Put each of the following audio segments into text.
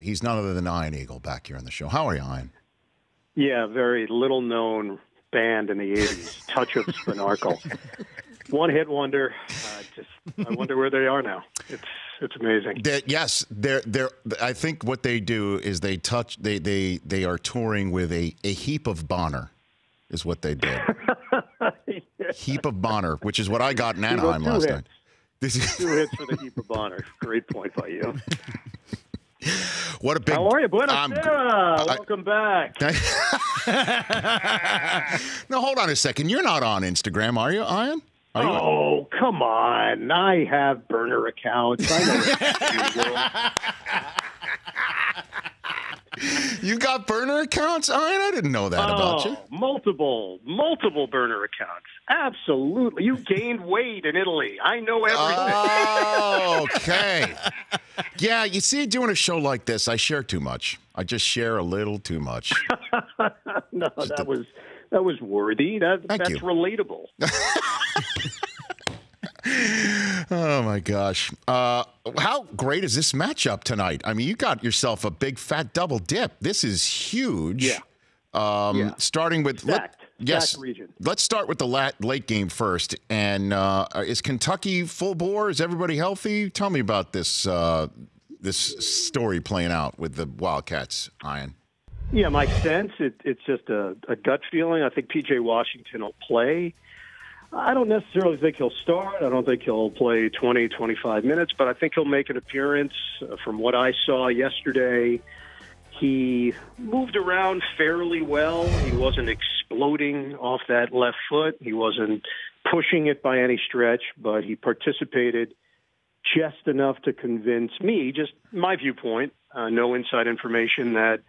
He's none other than Ian Eagle back here on the show. How are you, Ian? Yeah, very little-known band in the 80s, Touch of Spinarcle. One-hit wonder. I wonder where they are now. It's amazing. They're. I think what they do is they are touring with a heap of Bonner, is what they did. Yeah. Heap of Bonner, which is what I got in Anaheim last night. Two hits for the heap of Bonner. Great point by you. What a big. How are you, Buonasera? Welcome back. No, hold on a second. You're not on Instagram, are you, Ian? Oh, come on. I have burner accounts. I know. You got burner accounts, Ian? I didn't know that about you. Multiple burner accounts. Absolutely. You gained weight in Italy. I know everything. Oh, okay. Yeah, you see, doing a show like this, I share too much. I just share a little too much. No, that was worthy. That's relatable. Oh, my gosh. How great is this matchup tonight? I mean, you got yourself a big fat double dip. This is huge. Yeah. Starting with... Stacked region. Let's start with the late game first. And is Kentucky full bore? Is everybody healthy? Tell me about this story playing out with the Wildcats, Ian. Yeah, my sense, it's just a gut feeling. I think P.J. Washington will play. I don't necessarily think he'll start. I don't think he'll play 20, 25 minutes, but I think he'll make an appearance. From what I saw yesterday, he moved around fairly well. He wasn't exploding off that left foot. He wasn't pushing it by any stretch, but he participated just enough to convince me, just my viewpoint, no inside information, that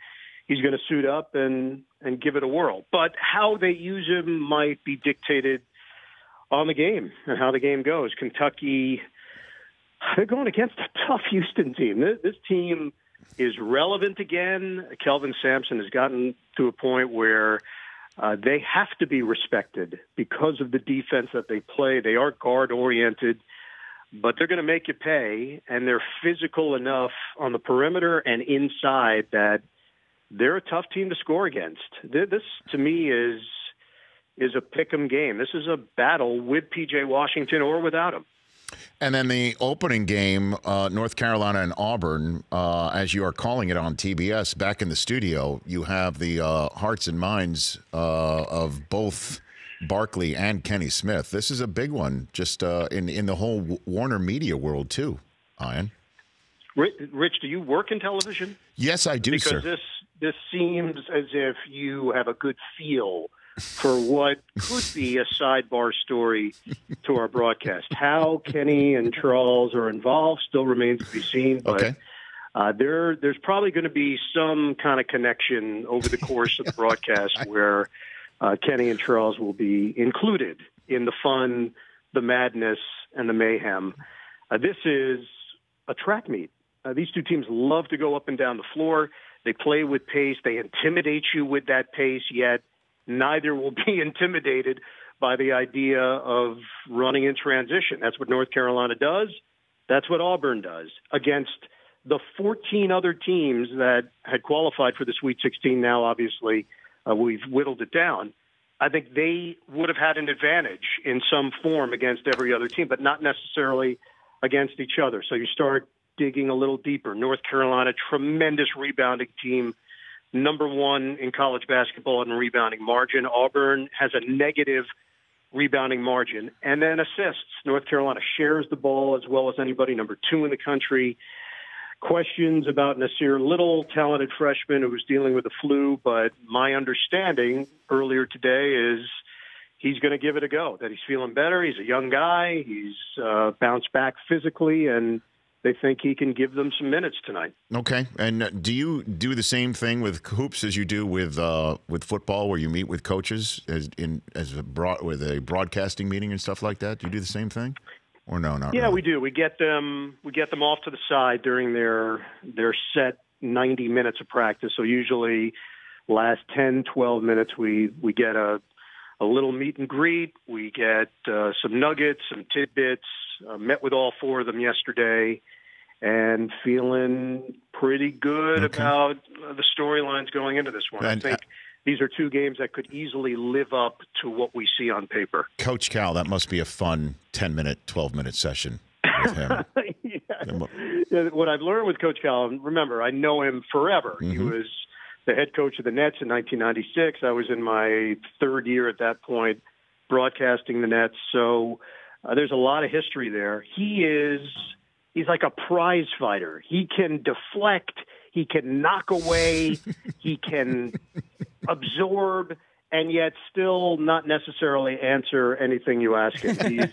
he's going to suit up and give it a whirl. But how they use him might be dictated on the game and how the game goes. Kentucky, they're going against a tough Houston team. This team is relevant again. Kelvin Sampson has gotten to a point where they have to be respected because of the defense that they play. They are guard-oriented, but they're going to make you pay, and they're physical enough on the perimeter and inside that they're a tough team to score against. This, to me, is a pick'em game. This is a battle with P.J. Washington or without him. And then the opening game, North Carolina and Auburn, as you are calling it on TBS, back in the studio, you have the hearts and minds of both Barkley and Kenny Smith. This is a big one, just in the whole Warner media world, too, Ian. Rich, do you work in television? Yes, I do, sir. Because this seems as if you have a good feel for what could be a sidebar story to our broadcast. How Kenny and Charles are involved still remains to be seen, but okay. There's probably going to be some kind of connection over the course of the broadcast where Kenny and Charles will be included in the fun, the madness, and the mayhem. This is a track meet. These two teams love to go up and down the floor. They play with pace. They intimidate you with that pace, yet neither will be intimidated by the idea of running in transition. That's what North Carolina does. That's what Auburn does against the 14 other teams that had qualified for the Sweet 16. Now, obviously, we've whittled it down. I think they would have had an advantage in some form against every other team, but not necessarily against each other. So you start digging a little deeper. North Carolina, tremendous rebounding team, number one in college basketball in rebounding margin. Auburn has a negative rebounding margin. And then assists. North Carolina shares the ball as well as anybody, number two in the country. Questions about Nasir Little, talented freshman who was dealing with the flu, but my understanding earlier today is he's going to give it a go, that he's feeling better. He's a young guy. He's bounced back physically, and they think he can give them some minutes tonight. Okay. And do you do the same thing with hoops as you do with football, where you meet with coaches with a broadcasting meeting and stuff like that? Do you do the same thing, or no? Not yeah, really? we do. We get them off to the side during their set 90 minutes of practice. So usually last 10, 12 minutes, we get a little meet and greet. We get some nuggets, some tidbits. Met with all four of them yesterday. and feeling pretty good about the storylines going into this one. And, I think these are two games that could easily live up to what we see on paper. Coach Cal, that must be a fun 10-minute, 12-minute session with him. Yeah, what I've learned with Coach Cal, and remember, I know him forever. He was the head coach of the Nets in 1996. I was in my third year at that point broadcasting the Nets. So there's a lot of history there. He's like a prize fighter. He can deflect. He can knock away. He can absorb, and yet still not necessarily answer anything you ask him. He's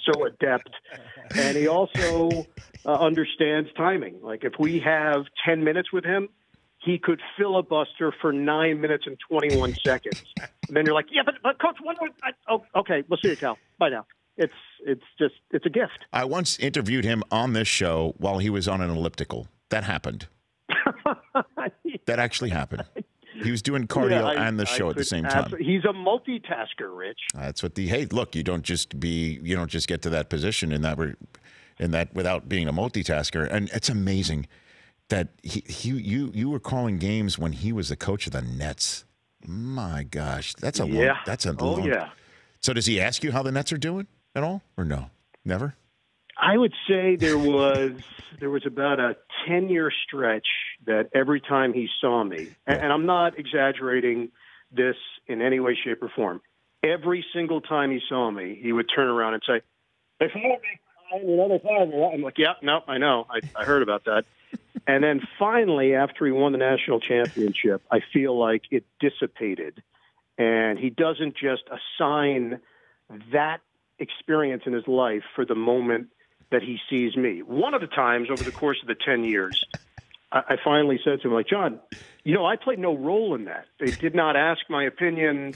so adept. And he also understands timing. Like if we have 10 minutes with him, he could filibuster for 9 minutes and 21 seconds. And then you're like, yeah, but Coach, one more. Okay, we'll see you, Cal. Bye now. It's a gift. I once interviewed him on this show while he was on an elliptical. That happened. That actually happened. He was doing cardio and the show at the same time. He's a multitasker, Rich. That's what hey, look, you don't just get to that position in that without being a multitasker. And it's amazing that you were calling games when he was the coach of the Nets. My gosh, that's a long. Yeah. So does he ask you how the Nets are doing at all, or no? Never? I would say there was about a 10-year stretch that every time he saw me, and I'm not exaggerating this in any way, shape, or form, every single time he saw me, he would turn around and say, "They followed me." I'm like, "Yeah, no, I know. I heard about that." And then finally, after he won the national championship, I feel like it dissipated. And he doesn't just assign that experience in his life for the moment that he sees me. One of the times over the course of the 10 years, I finally said to him, like, John, I played no role in that. They did not ask my opinion.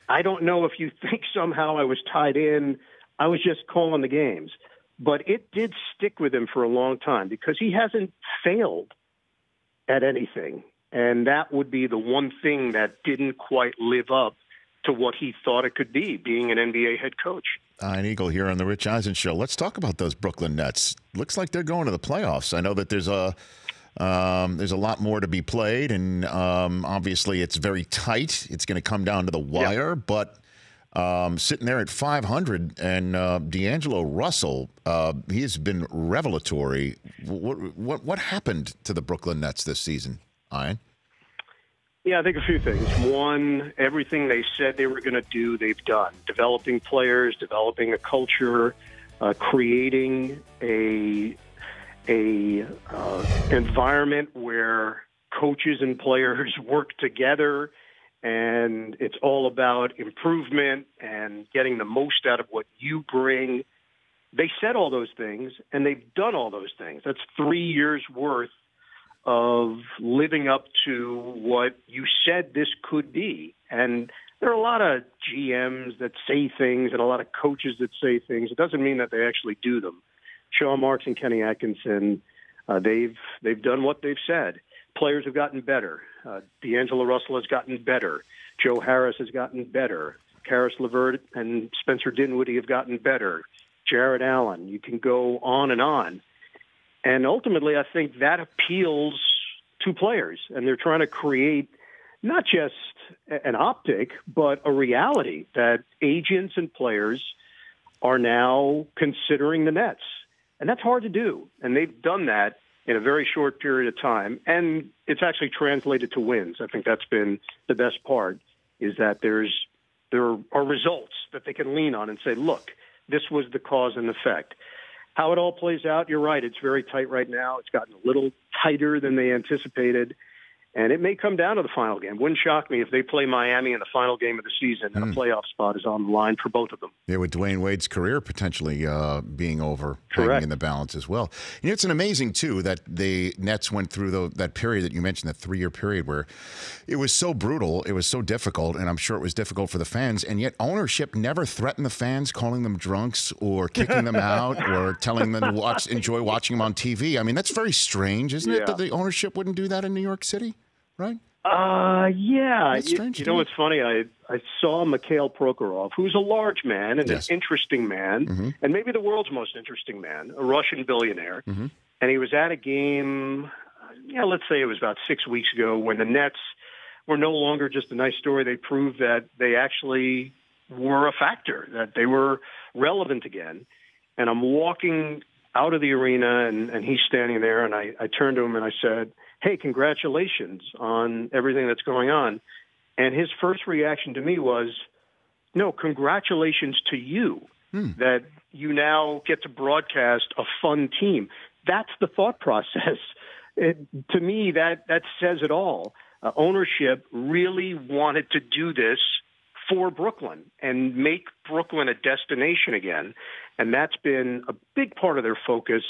I don't know if you think somehow I was tied in. I was just calling the games. But it did stick with him for a long time because he hasn't failed at anything. And that would be the one thing that didn't quite live up to what he thought it could be, being an NBA head coach. An Eagle here on the Rich Eisen Show. Let's talk about those Brooklyn Nets. Looks like they're going to the playoffs. I know that there's a lot more to be played, and obviously it's very tight. It's going to come down to the wire, but sitting there at 500, and D'Angelo Russell, he has been revelatory. What happened to the Brooklyn Nets this season, Ian? Yeah, I think a few things. One, everything they said they were going to do, they've done. Developing players, developing a culture, creating a environment where coaches and players work together, and it's all about improvement and getting the most out of what you bring. They said all those things, and they've done all those things. That's 3 years' worth of living up to what you said this could be. And there are a lot of GMs that say things and a lot of coaches that say things. It doesn't mean that they actually do them. Sean Marks and Kenny Atkinson, they've done what they've said. Players have gotten better. D'Angelo Russell has gotten better. Joe Harris has gotten better. Karis LeVert and Spencer Dinwiddie have gotten better. Jared Allen, you can go on and on. And ultimately, I think that appeals to players. And they're trying to create not just an optic, but a reality that agents and players are now considering the Nets. And that's hard to do. And they've done that in a very short period of time. And it's actually translated to wins. I think that's been the best part, is that there are results that they can lean on and say, look, this was the cause and effect. How it all plays out, you're right. It's very tight right now. It's gotten a little tighter than they anticipated. And it may come down to the final game. Wouldn't shock me if they play Miami in the final game of the season and a playoff spot is on the line for both of them. Yeah, with Dwayne Wade's career potentially being over, hanging in the balance as well. It's an amazing, too, that the Nets went through that period that you mentioned, that 3-year period where it was so brutal, it was so difficult, and I'm sure it was difficult for the fans, and yet ownership never threatened the fans, calling them drunks or kicking them out or telling them to enjoy watching them on TV. I mean, that's very strange, isn't it, that the ownership wouldn't do that in New York City? Right? Yeah. You know what's funny? I saw Mikhail Prokhorov, who's a large man and an interesting man, and maybe the world's most interesting man, a Russian billionaire. And he was at a game, let's say it was about 6 weeks ago, when the Nets were no longer just a nice story. They proved that they actually were a factor, that they were relevant again. And I'm walking out of the arena, and he's standing there, and I turned to him and I said, "Hey, congratulations on everything that's going on." And his first reaction to me was, "No, congratulations to you that you now get to broadcast a fun team." That's the thought process. To me, that says it all. Ownership really wanted to do this for Brooklyn and make Brooklyn a destination again. And that's been a big part of their focus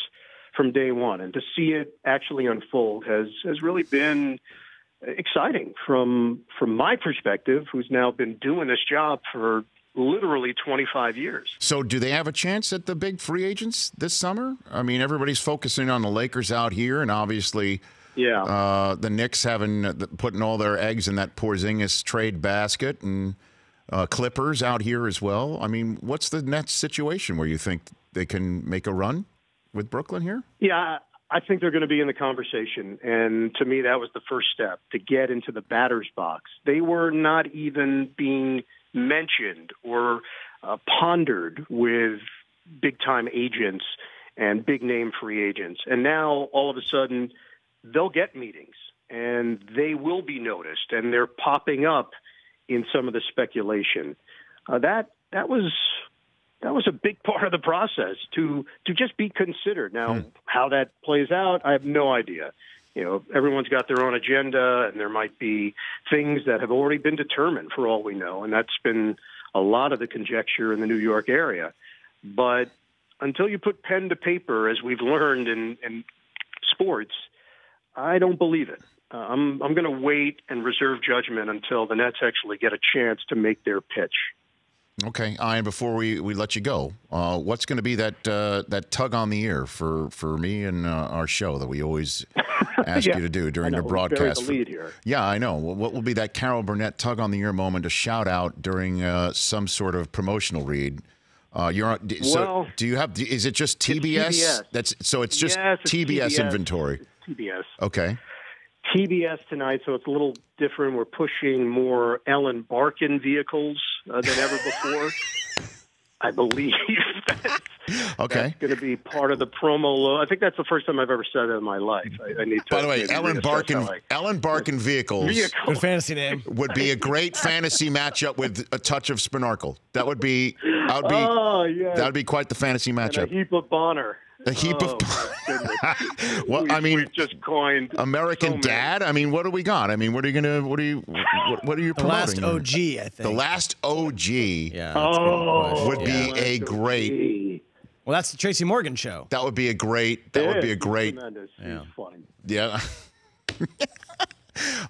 from day one. And to see it actually unfold has really been exciting from my perspective, who's now been doing this job for literally 25 years. So do they have a chance at the big free agents this summer? I mean, everybody's focusing on the Lakers out here, and obviously the Knicks putting all their eggs in that Porzingis trade basket, and Clippers out here as well. I mean, what's the Nets situation where you think they can make a run with Brooklyn here? Yeah, I think they're going to be in the conversation. And to me, that was the first step, to get into the batter's box. They were not even being mentioned or pondered with big-time agents and big-name free agents. And now, all of a sudden, they'll get meetings, and they will be noticed, and they're popping up in some of the speculation. That was a big part of the process to just be considered. Now, how that plays out, I have no idea. You know, everyone's got their own agenda, and there might be things that have already been determined for all we know, and that's been a lot of the conjecture in the New York area. But until you put pen to paper, as we've learned in sports, I don't believe it. I'm going to wait and reserve judgment until the Nets actually get a chance to make their pitch. Okay, and before we let you go, what's going to be that tug on the ear for me and our show that we always ask you to do during the broadcast? The lead here. Yeah, I know. What will be that Carol Burnett tug on the ear moment, a shout out during some sort of promotional read? You're on, so do you have? Is it just TBS? TBS. It's just TBS inventory. It's TBS. Okay. TBS tonight, so it's a little different. We're pushing more Ellen Barkin vehicles than ever before. I believe that's going to be part of the promo. I think that's the first time I've ever said it in my life. I need to. By the way, Ellen Barkin vehicles. Good fantasy name. Would be a great fantasy matchup with a touch of Spinarkle. That would be quite the fantasy matchup. And a heap of Bonner. A heap of. Well, we've just coined American Dad. I mean, what do we got? I mean, what are you promoting? The last OG, I think. The last OG. Yeah. Would be a great. Well, that's the Tracy Morgan show. That would be a great. Tremendous. Yeah. He's funny. Yeah.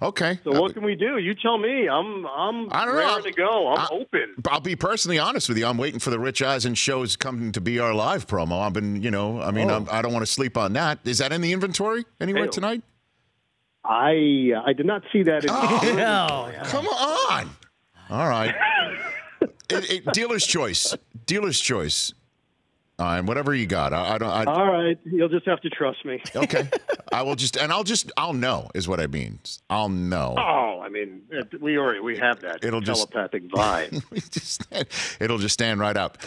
Okay. So what can we do? You tell me. I'm ready to go. I'm open. I'll be personally honest with you. I'm waiting for the Rich Eisen show's coming to be our live promo. I've been, I don't want to sleep on that. Is that in the inventory anywhere tonight? I did not see that. No. Come on. All right. Dealer's choice. Dealer's choice. And whatever you got, all right, you'll just have to trust me. Okay, I'll know is what I mean. I'll know. Oh, I mean, we have that telepathic vibe. It'll just stand right up.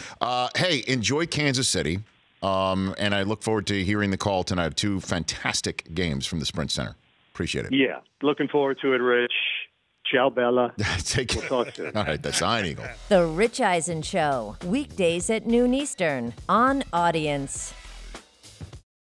Hey, enjoy Kansas City, and I look forward to hearing the call tonight of two fantastic games from the Sprint Center. Appreciate it. Yeah, looking forward to it, Rich. Ciao, Bella. Take care. We'll talk soon. All right, that's Iron Eagle. The Rich Eisen Show, weekdays at noon Eastern on Audience.